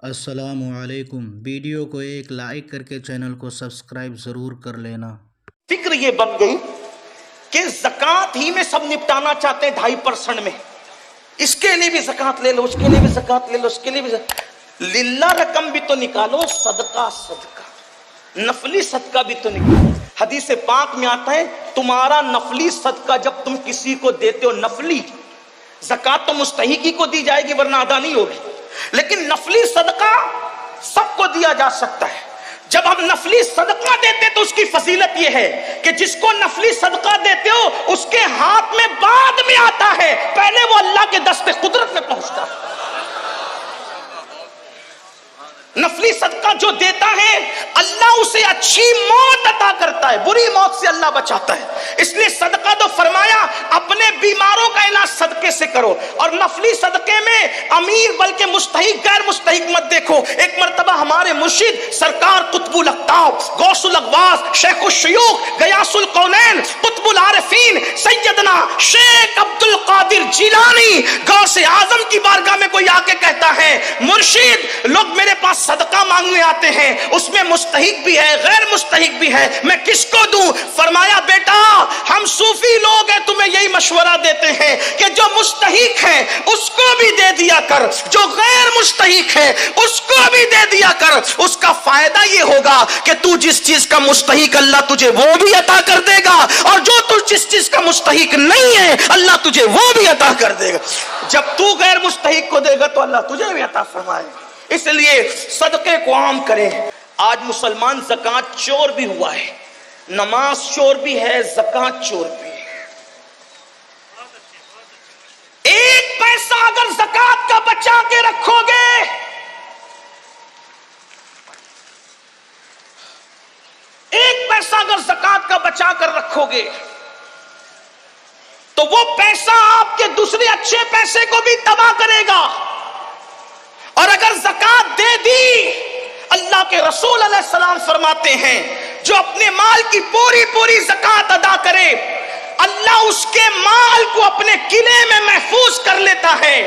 السلام علیکم۔ ویڈیو کو ایک لائک کر کے چینل کو سبسکرائب ضرور کر لینا۔ فکر یہ بن گئی کہ زکوٰۃ ہی میں سب نپٹانا چاہتے ہیں 2.5% میں، اس کے لیے بھی زکوٰۃ لے لو، اس کے لیے بھی زکوٰۃ لے لو، اس کے لیے بھی للہ رقم بھی تو نکالو، صدقہ نفلی صدقہ بھی تو نکالو۔ حدیث پاک میں آتا ہے تمہارا نفلی صدقہ جب تم کسی کو دیتے ہو، نفلی زکوٰۃ تو مستحقی کو دی جائے گی ورنہ ادا نہیں ہوگی، لیکن نفلی صدقہ سب کو دیا جا سکتا ہے۔ جب ہم نفلی صدقہ دیتے تو اس کی فضیلت یہ ہے کہ جس کو نفلی صدقہ دیتے ہو اس کے ہاتھ میں بعد میں آتا ہے، پہلے وہ اللہ کے دست قدرت میں پہنچتا ہے۔ نفلی صدقہ جو دیتا ہے اللہ اسے اچھی موت عطا کرتا ہے، بری موت سے اللہ بچاتا ہے۔ اس لیے صدقہ تو فرمایا اپنے بیماروں کا علاج صدقے سے کرو، اور نفلی صدقے میں امیر بلکہ مستحق غیر مستحق مت دیکھو۔ ایک مرتبہ ہمارے مرشد سرکار قطب الاقطاب غوث الاغواث شیخ الشیوخ غیاث القونین قطب العارفین سیدنا شیخ عبد القادر جیلانی غوث اعظم کی بارگاہ میں کوئی آ کے کہتا ہے مرشد لوگ میرے پاس صدقہ مانگنے آتے ہیں، اس میں مستحق بھی ہے غیر مستحق بھی ہے، میں کس کو دوں؟ فرمایا بیٹا ہم صوفی لوگ ہیں تمہیں یہی مشورہ دیتے ہیں کہ جو مستحق ہے اس کو بھی دے دیا کر، جو غیر مستحق ہے اس کو بھی دے دیا کر۔ اس کا فائدہ یہ ہوگا کہ تو جس چیز کا مستحق اللہ تجھے وہ بھی عطا کر دے گا، اور جو تو جس چیز کا مستحق نہیں ہے اللہ تجھے وہ بھی عطا کر دے گا۔ جب تو غیر مستحق کو دے گا تو اللہ تجھے بھی عطا فرمائے گا۔ اس لیے صدقے کو عام کریں۔ آج مسلمان زکوٰۃ چور بھی ہوا ہے، نماز چور بھی ہے، زکوٰۃ چور بھی ہے۔ ایک پیسہ اگر زکوٰۃ کا بچا کے رکھو گے، ایک پیسہ اگر زکوٰۃ کا بچا کر رکھو گے تو وہ پیسہ آپ کے دوسرے اچھے پیسے کو بھی تباہ کرے گا، اور اگر زکوٰۃ دے دی، اللہ کے رسول علیہ السلام فرماتے ہیں جو اپنے مال کی پوری پوری زکوٰۃ ادا کرے اللہ اس کے مال کو اپنے قلعے میں محفوظ کر لیتا ہے۔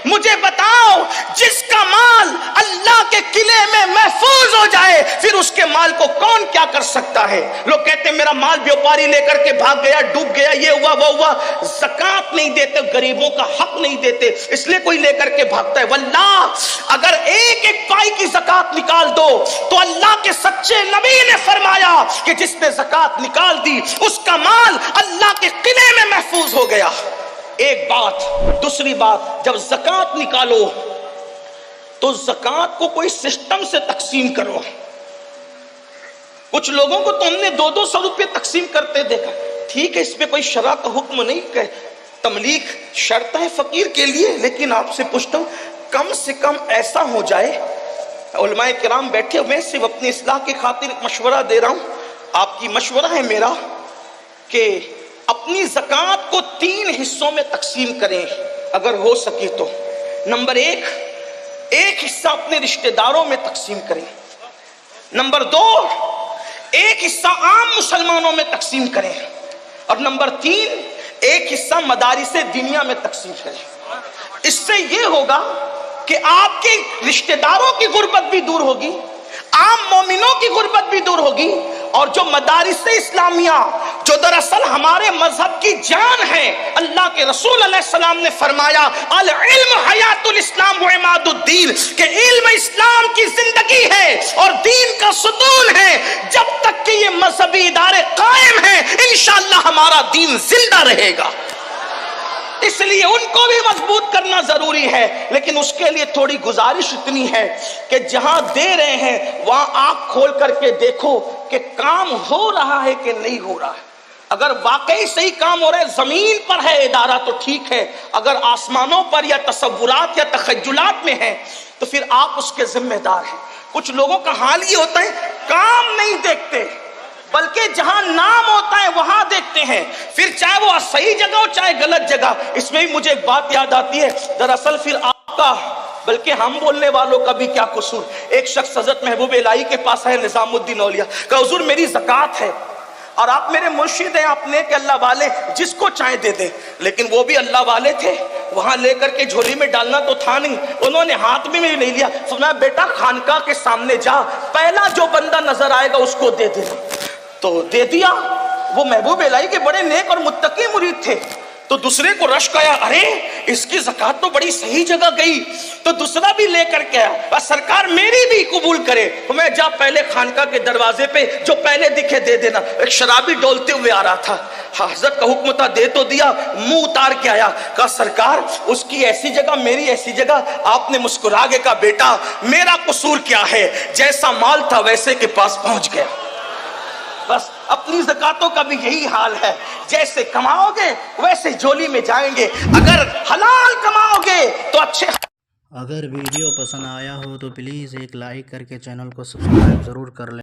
مجھے بتاؤ جس کا مال اللہ کے قلعے میں محفوظ ہو جائے پھر اس کے مال کو کون کیا کر سکتا ہے؟ لوگ کہتے ہیں میرا مال بیوپاری لے کر کے بھاگ گیا، ڈوب گیا، یہ ہوا وہ ہوا۔ زکوٰۃ نہیں دیتے، غریبوں کا حق نہیں دیتے، اس لیے کوئی لے کر کے بھاگتا ہے۔ واللہ اگر ایک ایک پائی کی زکوٰۃ نکال دو تو اللہ کے سچے نبی نے فرمایا کہ جس نے زکوٰۃ نکال دی اس کا مال اللہ کے قلعے میں محفوظ ہو گیا۔ ایک بات۔ دوسری بات، جب زکوٰۃ نکالو تو زکوٰۃ کو کوئی سسٹم سے تقسیم کرو۔ کچھ لوگوں کو تو ہم نے 200 روپے تقسیم کرتے دیکھا، ٹھیک ہے اس میں کوئی شرع کا حکم نہیں کہ تملیغ شرط ہے فقیر کے لیے، لیکن آپ سے پوچھتا ہوں کم سے کم ایسا ہو جائے، علماء کرام بیٹھے ہوئے صرف اپنی اصلاح کی خاطر مشورہ دے رہا ہوں، آپ کی مشورہ ہے میرا کہ اپنی زکوٰۃ کو 3 حصوں میں تقسیم کریں اگر ہو سکے تو۔ نمبر 1، ایک حصہ اپنے رشتہ داروں میں تقسیم کریں۔ نمبر 2، ایک حصہ عام مسلمانوں میں تقسیم کریں، اور نمبر 3، ایک حصہ مدارس دنیا میں تقسیم کریں۔ اس سے یہ ہوگا کہ آپ کے رشتہ داروں کی غربت بھی دور ہوگی، عام مومنوں کی غربت بھی دور ہوگی، اور جو مدارس اسلامیہ جو دراصل ہمارے مذہب کی جان ہے، اللہ کے رسول علیہ السلام نے فرمایا العلم حیات الاسلام و عماد الدین، کہ علم اسلام کی زندگی ہے اور دین کا ستون ہے۔ جب تک کہ یہ مذہبی ادارے قائم ہیں انشاءاللہ ہمارا دین زندہ رہے گا۔ اس لیے ان کو بھی مضبوط کرنا ضروری ہے، لیکن اس کے لیے تھوڑی گزارش اتنی ہے کہ جہاں دے رہے ہیں وہاں آنکھ کھول کر کے دیکھو کہ کام ہو رہا ہے کہ نہیں ہو رہا ہے۔ اگر واقعی صحیح کام ہو رہا ہے، زمین پر ہے ادارہ تو ٹھیک ہے، اگر آسمانوں پر یا تصورات یا تخیلات میں ہے تو پھر آپ اس کے ذمہ دار ہیں۔ کچھ لوگوں کا حال یہ ہوتا ہے کام نہیں دیکھتے بلکہ جہاں نام ہوتا ہے وہاں دیکھتے ہیں، پھر چاہے وہ صحیح جگہ ہو چاہے غلط جگہ۔ اس میں بھی مجھے ایک بات یاد آتی ہے، دراصل پھر آپ کا بلکہ ہم بولنے والوں کا بھی کیا قصور۔ ایک شخص حضرت محبوب الہی کے پاس ہے نظام الدین اولیاء، کہ حضور میری زکوٰۃ ہے، اور آپ میرے مرشد ہیں, آپ نیک اللہ والے, جس کو چاہیں دے دیں. لیکن وہ بھی اللہ والے تھے, وہاں لے کر کے جھولی میں ڈالنا تو تھا نہیں, انہوں نے ہاتھ میں نہیں لیا. فرمایا بیٹا خانقاہ کے سامنے جا, پہلا جو بندہ نظر آئے گا اس کو دے دینا. تو دے دیا. وہ محبوب الہی کے بڑے نیک اور متقی مرید تھے. تو دوسرے کو رشک آیا, ارے اس کی زکوٰۃ تو بڑی صحیح جگہ گئی. تو دوسرا بھی لے کر کے آیا, سرکار میری بھی قبول کرے. میں جا پہلے خانقاہ کے دروازے پہ جو پہلے دکھے دے دینا. ایک شرابی ڈولتے ہوئے آ رہا تھا, حضرت کا حکم تھا, دے تو دیا, منہ اتار کے آیا. کہا سرکار اس کی ایسی جگہ میری ایسی جگہ. آپ نے مسکرا کے کہا بیٹا میرا قصور کیا ہے, جیسا مال تھا ویسے کے پاس پہنچ گیا. بس اپنی زکاتوں کا بھی یہی حال ہے, جیسے کماؤ گے ویسے جھولی میں جائیں گے. اگر حلال کماؤ گے تو اچھے. اگر ویڈیو پسند آیا ہو تو پلیز ایک لائک کر کے چینل کو سبسکرائب ضرور کر لیں.